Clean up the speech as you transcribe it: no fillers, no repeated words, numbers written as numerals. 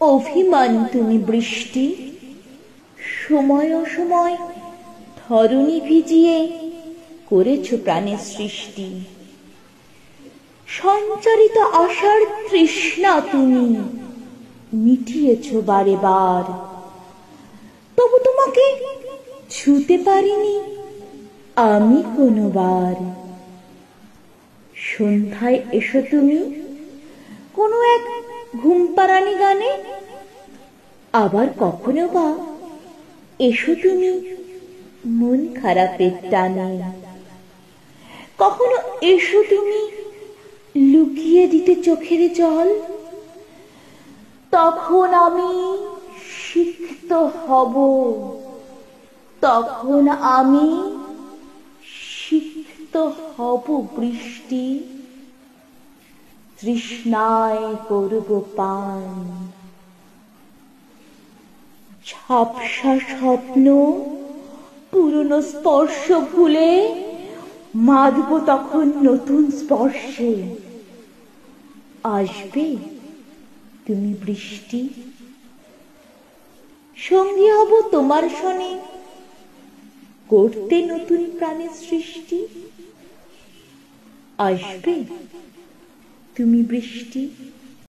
অভিমান তুমি বৃষ্টি, সময় অসময় ধরণী ভিজিয়ে করেছ প্রাণের সৃষ্টি। সঞ্চারিত আশার তৃষ্ণা তুমি মিটিয়েছ বারে বার, তবু তোমাকে ছুতে পারিনি আমি কোনোবার। সন্ধ্যায় এসো তুমি কোনো এক ঘুমপাড়ানি গানে, আবার কখনো বা এসো তুমি মন খারাপের টানে। কখনো এসো তুমি লুকিয়ে দিতে চোখের জল, তখন আমি সিক্ত হব, তখন আমি সিক্ত হব বৃষ্টি। তৃষ্ণায় করব পান, ঝাপসা স্বপ্ন পুরনো স্পর্শ ভুলে মাদব তখন নতুন স্পর্শে। আসবে তুমি বৃষ্টি, সঙ্গী হব তোমার শনে করতে নতুন প্রাণের সৃষ্টি। আসবে তুমি বৃষ্টি।